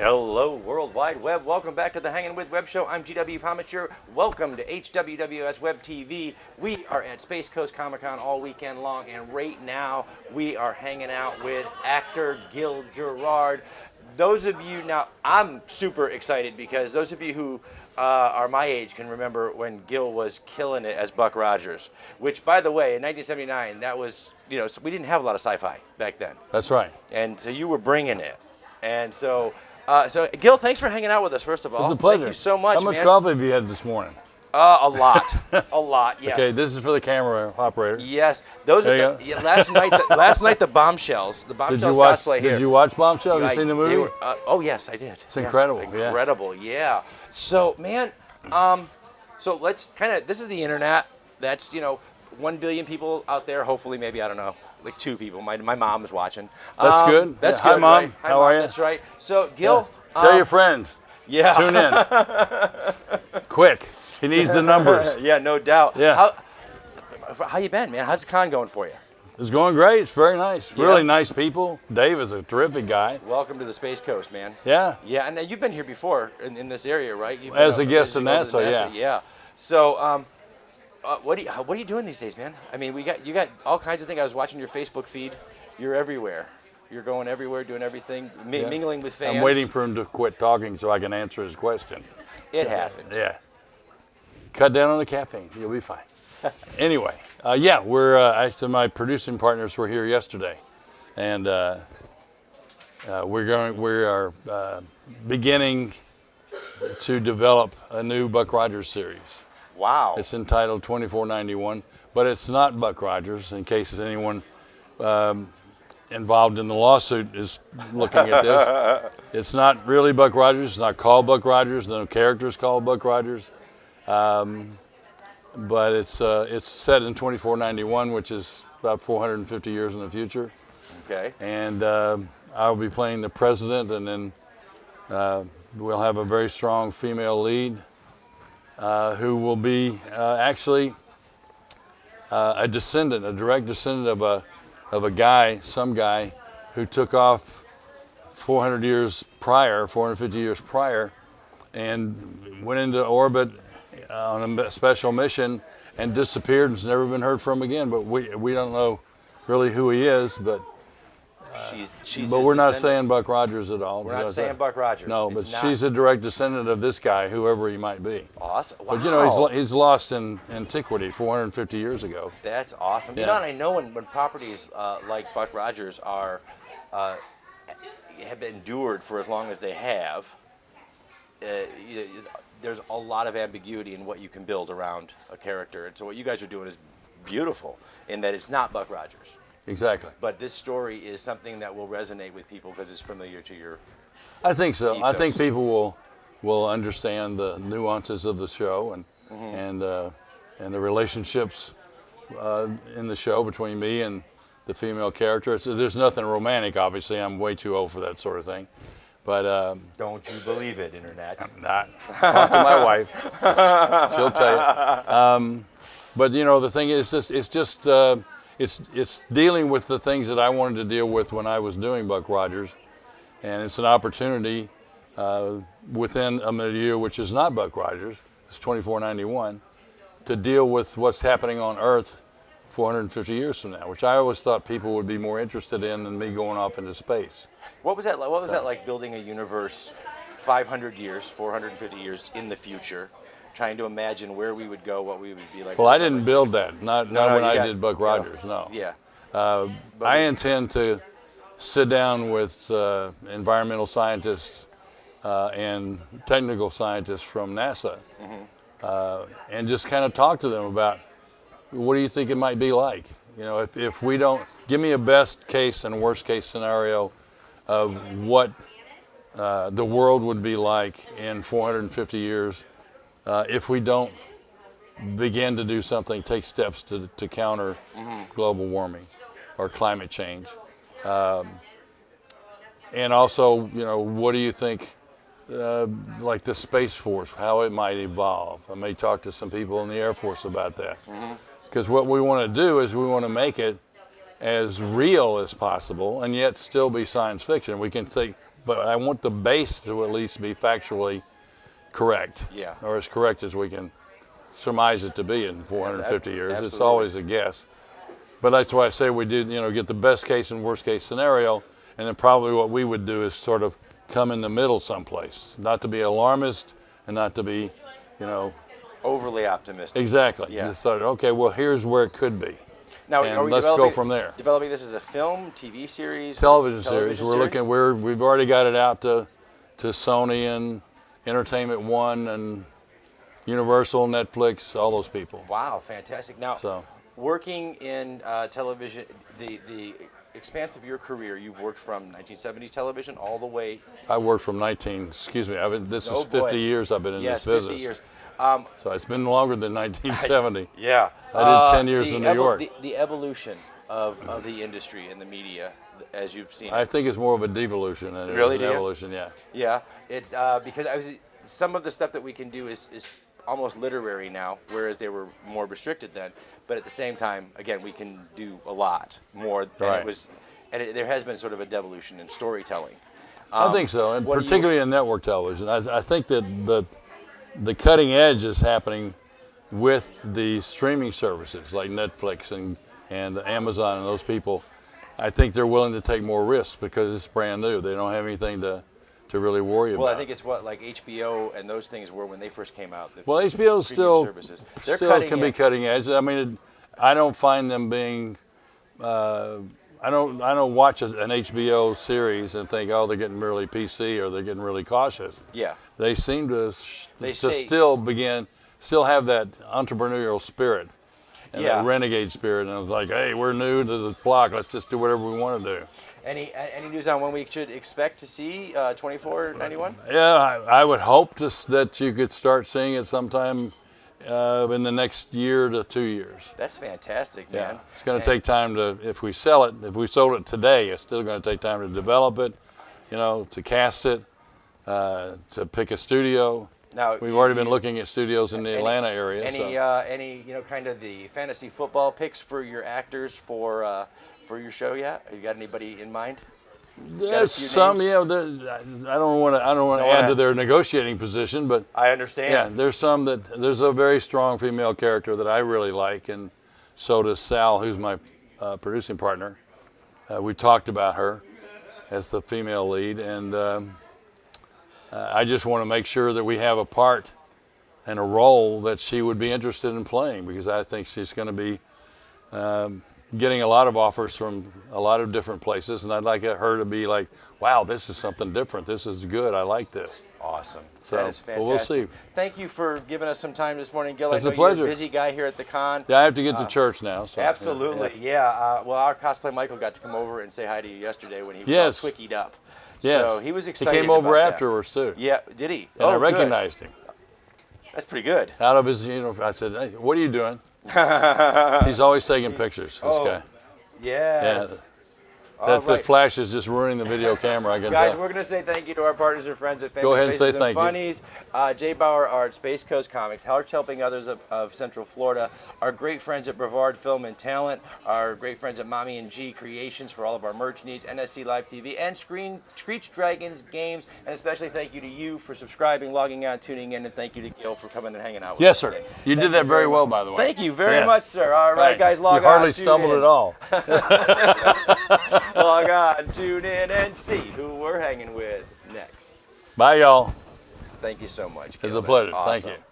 Hello, World Wide Web. Welcome back to the Hanging With Web Show. I'm GW Pomichter. Welcome to HWWS WebTV. We are at Space Coast Comic-Con all weekend long, and right now we are hanging out with actor Gil Gerard. Those of you, now I'm super excited because those of you who are my age can remember when Gil was killing it as Buck Rogers, which, by the way, in 1979, that was, we didn't have a lot of sci-fi back then. That's right. And so you were bringing it. And so, Gil, thanks for hanging out with us, first of all. It's a pleasure. Thank you so much, How much man. coffee have you had this morning? A lot. A lot, yes. Okay, this is for the camera operator. Yes. Those are last night the Bombshells cosplay here. Did you watch Bombshells? Have you seen the movie? Oh, yes, I did. It's incredible. Incredible, yeah. So, man, so let's this is the internet. That's, 1 billion people out there. Hopefully, maybe, I don't know, like 2 people. My mom is watching. That's good. That's good. Hi, Mom. Right? Hi, How Mom. are you? That's right. So, Gil. Tell your friends. Yeah. Tune in. Quick. He needs the numbers. Yeah, no doubt. Yeah. How you been, man? How's the con going for you? It's going great. It's very nice. Yeah. Really nice people. Dave is a terrific guy. Welcome to the Space Coast, man. Yeah. Yeah, and you've been here before in this area, right? You've As a guest in NASA, yeah. Yeah. So, what are you doing these days, man? I mean, you got all kinds of things. I was watching your Facebook feed. You're everywhere. You're going everywhere, doing everything, mingling with fans. I'm waiting for him to quit talking so I can answer his question. It happens. Yeah. Cut down on the caffeine. You'll be fine. Anyway, we're actually my producing partners were here yesterday, and we are beginning to develop a new Buck Rogers series. Wow. It's entitled 2491, but it's not Buck Rogers. In case anyone involved in the lawsuit is looking at this, it's not really Buck Rogers. It's not called Buck Rogers. No character is called Buck Rogers. But it's set in 2491, which is about 450 years in the future. Okay. And I'll be playing the president, and then we'll have a very strong female lead who will be actually a direct descendant of a guy, some guy who took off 450 years prior, and went into orbit on a special mission and disappeared and has never been heard from again. But we don't know really who he is, but we're not saying Buck Rogers at all. We're not saying Buck Rogers. No, but she's a direct descendant of this guy, whoever he might be. Awesome. Wow. But he's lost in antiquity 450 years ago. That's awesome. Yeah. And I know when properties like Buck Rogers have endured for as long as they have, there's a lot of ambiguity in what you can build around a character. And so what you guys are doing is beautiful in that it's not Buck Rogers. Exactly. But this story is something that will resonate with people because it's familiar to your I think so. ethos. I think people will understand the nuances of the show and the relationships in the show between me and the female character. So there's nothing romantic, obviously. I'm way too old for that sort of thing. But don't you believe it, Internet? I'm not. Talk to my wife. She'll tell you. But the thing is, it's dealing with the things that I wanted to deal with when I was doing Buck Rogers, and it's an opportunity within a milieu which is not Buck Rogers. It's 2491 to deal with what's happening on Earth 450 years from now, which I always thought people would be more interested in than me going off into space. What was that like? What was that like building a universe 500 years, 450 years in the future, trying to imagine where we would go, what we would be like? Well, I didn't build that. Not when I did Buck Rogers. No. Yeah. I intend to sit down with environmental scientists and technical scientists from NASA, and just kind of talk to them about what do you think it might be like. If we don't, give me a best case and worst case scenario of what the world would be like in 450 years if we don't begin to do something, take steps to counter global warming or climate change. And also, what do you think, like the Space Force, how it might evolve? I may talk to some people in the Air Force about that. Because what we want to do is we want to make it as real as possible and yet still be science fiction. We can but I want the base to at least be factually correct. Yeah. Or as correct as we can surmise it to be in 450 years. Absolutely. It's always a guess. But that's why I say we did, get the best case and worst case scenario, and then probably what we would do is sort of come in the middle someplace, not to be alarmist and not to be, overly optimistic. exactly. Yeah. Just thought, okay, well, here's where it could be. Now, And are we let's go from there. Developing this as a film, TV series, Television series. Television We've already got it out to Sony and Entertainment One and Universal, Netflix, all those people. Wow, fantastic! Now, So. working in television, the expanse of your career, you've worked from 1970s television all the way. I worked from this is 50 boy. years I've been in Yes, this business. 50 years. So it's been longer than 1970. Yeah. I did 10 years in New York. The evolution of the industry and the media, as you've seen. I think it's more of a devolution than it Really, is do an you? evolution, yeah. Yeah, it's because some of the stuff that we can do is almost literary now, whereas they were more restricted then. But at the same time, again, we can do a lot more. Right. There has been sort of a devolution in storytelling. I think so, and what do you- particularly in network television. I think that the cutting edge is happening with the streaming services like Netflix and Amazon and those people. I think they're willing to take more risks because it's brand new. They don't have anything to really worry about. Well, I think it's what like HBO and those things were when they first came out. Well, HBO streaming still services. They're still cutting can be edge. cutting edge. I mean, I don't find them being. I don't watch an HBO series and think, oh, they're getting really PC or they're getting really cautious. Yeah. They seem to They to stay- still have that entrepreneurial spirit and Yeah. that renegade spirit. And it's like, hey, we're new to the block. Let's just do whatever we want to do. Any news on when we should expect to see 2491? Yeah, I would hope that you could start seeing it sometime in the next year to 2 years. That's fantastic, Yeah, man. it's going to take time if we sold it today, it's still going to take time to develop it, to cast it, to pick a studio. Now, We've already been looking at studios in the Atlanta area. Any kind of the fantasy football picks for your actors for your show yet? Have you got anybody in mind? There's few some, names? I don't want to add to their negotiating position, but I understand. yeah, there's a very strong female character that I really like, and so does Sal, who's my producing partner. We talked about her as the female lead, and I just want to make sure that we have a part and a role that she would be interested in playing, because I think she's going to be getting a lot of offers from a lot of different places, and I'd like her to be like, wow, this is something different. This is good. I like this. Awesome. So, that is fantastic. well, we'll see. Thank you for giving us some time this morning, Gil. It's I know a pleasure. You're a busy guy here at the con. Yeah, I have to get to church now. So, Absolutely, yeah. Well, our cosplay Michael got to come over and say hi to you yesterday when he was Yes. all twickied up. Yes. So he was excited. He came over about that. afterwards, too. Yeah, did he? And I good. recognized him. That's pretty good. Out of his, I said, hey, what are you doing? He's always taking pictures, this guy. Yes. Yeah. All The flash is just ruining the video camera, I can Guys, tell. we're going to say thank you to our partners and friends at Famous Go ahead and say Faces and thank you. Funnies. Jay Bauer Art, Space Coast Comics, Hearts Helping Others of Central Florida, our great friends at Brevard Film and Talent, our great friends at Mommy and G Creations for all of our merch needs, NSC Live TV, and Screech Dragons Games. And especially thank you to you for subscribing, logging on, tuning in, and thank you to Gil for coming and hanging out with Yes, us sir. today. You did that very well, by the way. Thank you very Yeah. much, sir. All right, guys, log You on. hardly tune stumbled in. at all. Log on, tune in, and see who we're hanging with next. Bye, y'all. Thank you so much. It's Gil. a That's pleasure. awesome. Thank you.